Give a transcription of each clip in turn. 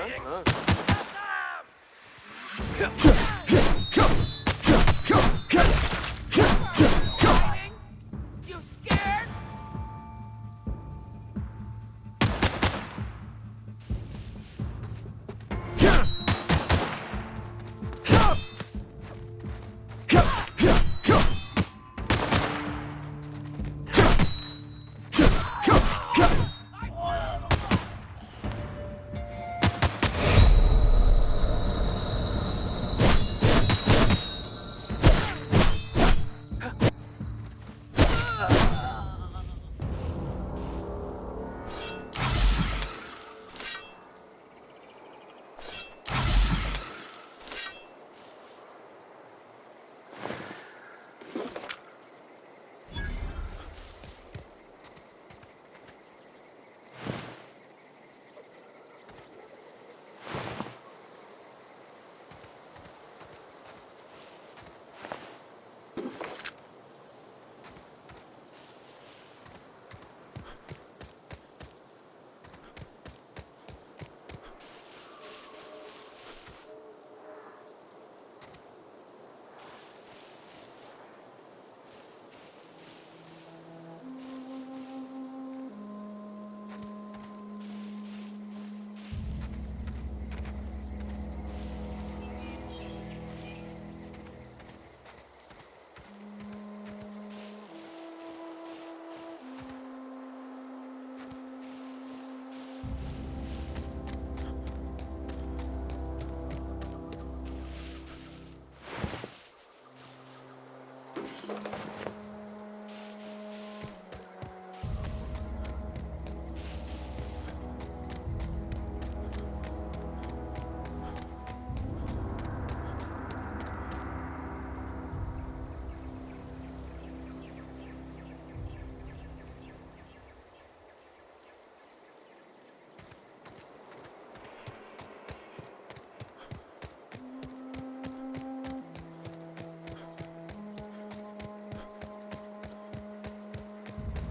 You scared?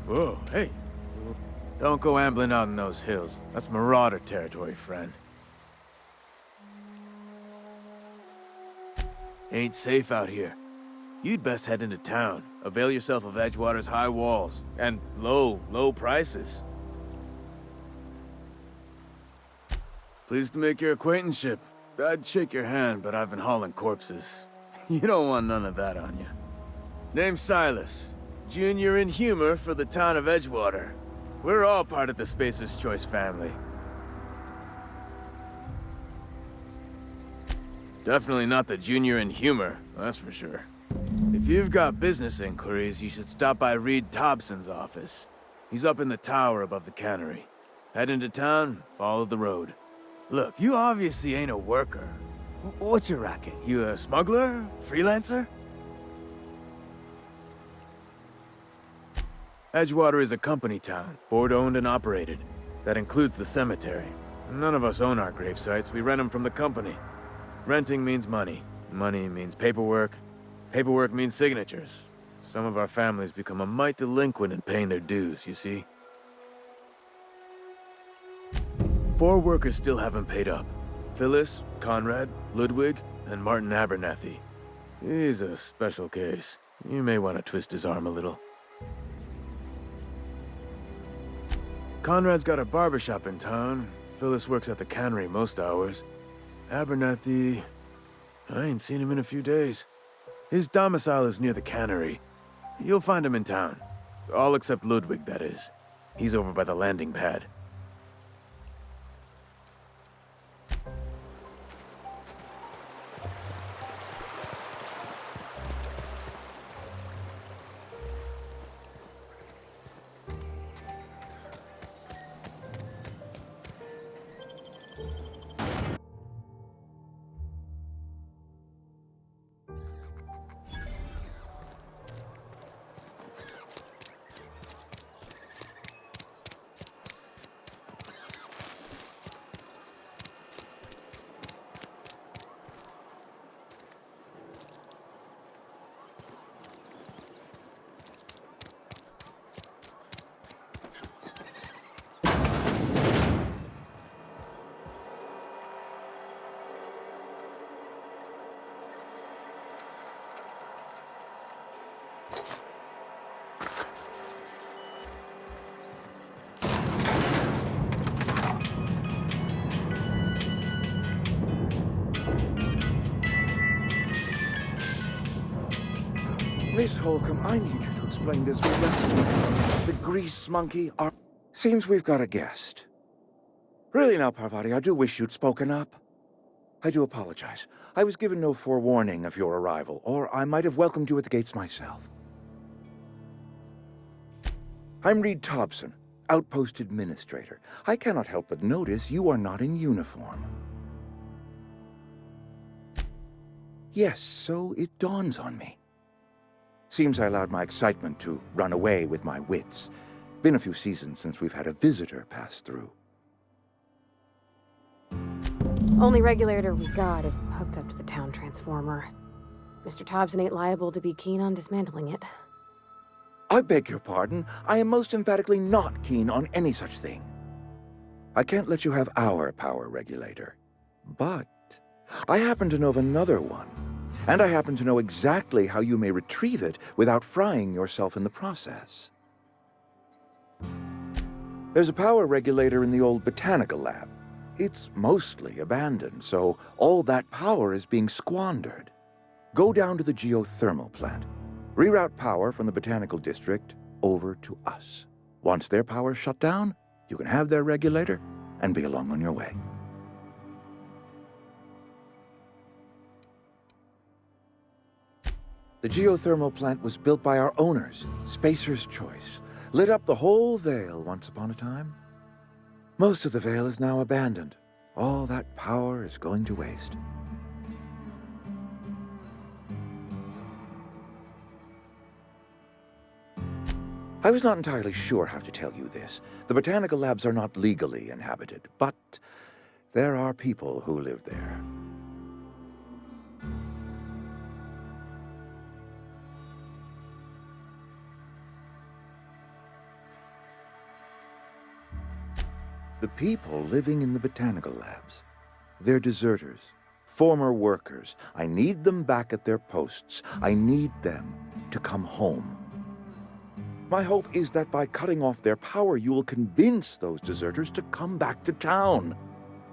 Whoa, hey. Don't go ambling out in those hills. That's marauder territory, friend. Ain't safe out here. You'd best head into town. Avail yourself of Edgewater's high walls. And low prices. Pleased to make your acquaintanceship. I'd shake your hand, but I've been hauling corpses. You don't want none of that on you. Name's Silas. Junior in humor for the town of Edgewater. We're all part of the Spacer's Choice family. Definitely not the junior in humor, that's for sure. If you've got business inquiries, you should stop by Reed Thompson's office. He's up in the tower above the cannery. Head into town, follow the road. Look, you obviously ain't a worker. What's your racket? You a smuggler? Freelancer? Edgewater is a company town, board-owned and operated. That includes the cemetery. None of us own our grave sites, we rent them from the company. Renting means money. Money means paperwork. Paperwork means signatures. Some of our families become a mite delinquent in paying their dues, you see? 4 workers still haven't paid up. Phyllis, Conrad, Ludwig, and Martin Abernathy. He's a special case. You may want to twist his arm a little. Conrad's got a barbershop in town. Phyllis works at the cannery most hours. Abernathy... I ain't seen him in a few days. His domicile is near the cannery. You'll find him in town. All except Ludwig, that is. He's over by the landing pad. Miss Holcomb, I need you to explain this with less. The grease monkey are... Seems we've got a guest. Really now, Parvati, I do wish you'd spoken up. I do apologize. I was given no forewarning of your arrival, or I might have welcomed you at the gates myself. I'm Reed Thompson, Outpost Administrator. I cannot help but notice you are not in uniform. Yes, so it dawns on me. Seems I allowed my excitement to run away with my wits. Been a few seasons since we've had a visitor pass through. Only regulator we got is hooked up to the town transformer. Mr. Thompson ain't liable to be keen on dismantling it. I beg your pardon. I am most emphatically not keen on any such thing. I can't let you have our power regulator. But I happen to know of another one. And I happen to know exactly how you may retrieve it without frying yourself in the process. There's a power regulator in the old botanical lab. It's mostly abandoned, so all that power is being squandered. Go down to the geothermal plant. Reroute power from the botanical district over to us. Once their power's shut down, you can have their regulator and be along on your way. The geothermal plant was built by our owners, Spacer's Choice. Lit up the whole Vale once upon a time. Most of the Vale is now abandoned. All that power is going to waste. I was not entirely sure how to tell you this. The botanical labs are not legally inhabited, but there are people who live there. The people living in the botanical labs. They're deserters, former workers. I need them back at their posts. I need them to come home. My hope is that by cutting off their power, you will convince those deserters to come back to town.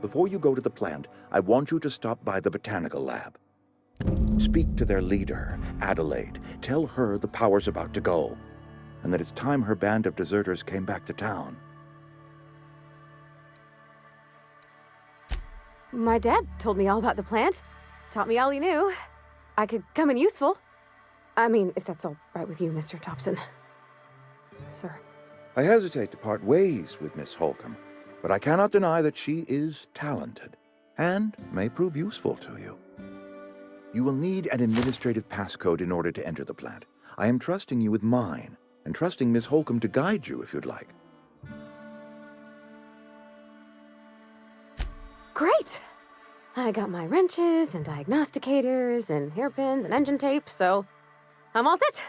Before you go to the plant, I want you to stop by the botanical lab. Speak to their leader, Adelaide. Tell her the power's about to go, and that it's time her band of deserters came back to town. My dad told me all about the plant. Taught me all he knew. I could come in useful. I mean, if that's all right with you, Mr. Thompson. Sir. I hesitate to part ways with Miss Holcomb, but I cannot deny that she is talented and may prove useful to you. You will need an administrative passcode in order to enter the plant. I am trusting you with mine, and trusting Miss Holcomb to guide you if you'd like. Great! I got my wrenches and diagnosticators and hairpins and engine tape, so I'm all set.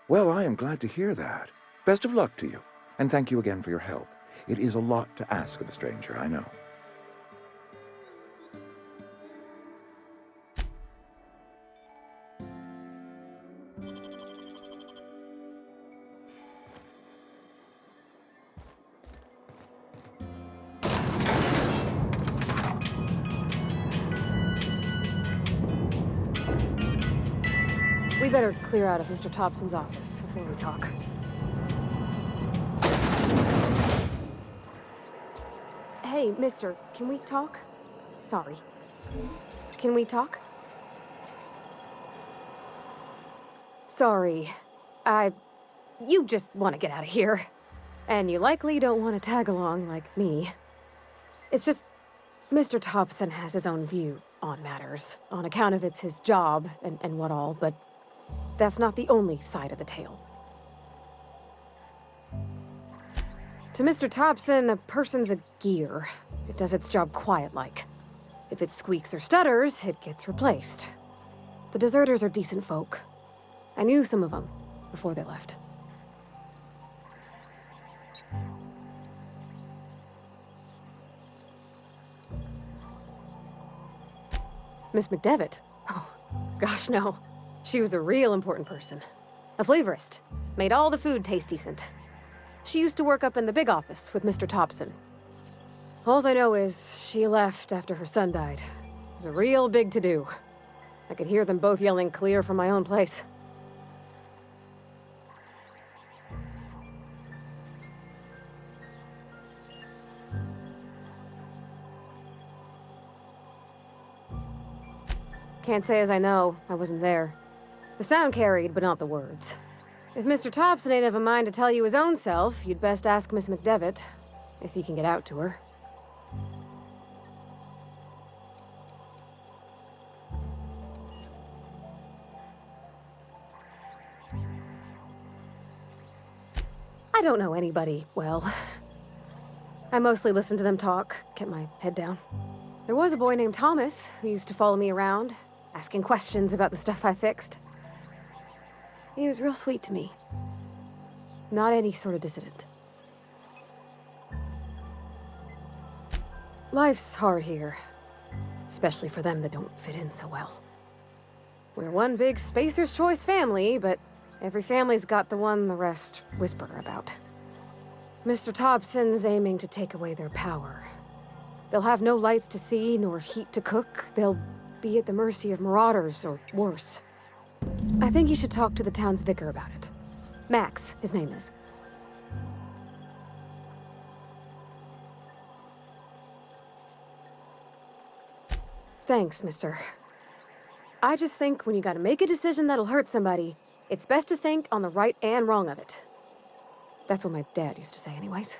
Well, I am glad to hear that. Best of luck to you, and thank you again for your help. It is a lot to ask of a stranger, I know. We better clear out of Mr. Thompson's office before we talk. Hey, mister, can we talk? Sorry. Can we talk? Sorry. You just want to get out of here. And you likely don't want to tag along like me. It's just, Mr. Thompson has his own view on matters, on account of it's his job and what all, but that's not the only side of the tale. To Mr. Thompson, a person's a gear. It does its job quiet-like. If it squeaks or stutters, it gets replaced. The deserters are decent folk. I knew some of them before they left. Miss McDevitt? Oh, gosh, no. She was a real important person. A flavorist. Made all the food taste decent. She used to work up in the big office with Mr. Thompson. All I know is she left after her son died. It was a real big to-do. I could hear them both yelling clear from my own place. Can't say as I know. I wasn't there. The sound carried, but not the words. If Mr. Thompson ain't of a mind to tell you his own self, you'd best ask Miss McDevitt, if he can get out to her. I don't know anybody well. I mostly listen to them talk, kept my head down. There was a boy named Thomas who used to follow me around, asking questions about the stuff I fixed. He was real sweet to me. Not any sort of dissident. Life's hard here, especially for them that don't fit in so well. We're one big Spacer's Choice family, but every family's got the one the rest whisper about. Mr. Thompson's aiming to take away their power. They'll have no lights to see, nor heat to cook. They'll be at the mercy of marauders, or worse. I think you should talk to the town's vicar about it. Max, his name is. Thanks, mister. I just think when you gotta make a decision that'll hurt somebody, it's best to think on the right and wrong of it. That's what my dad used to say anyways.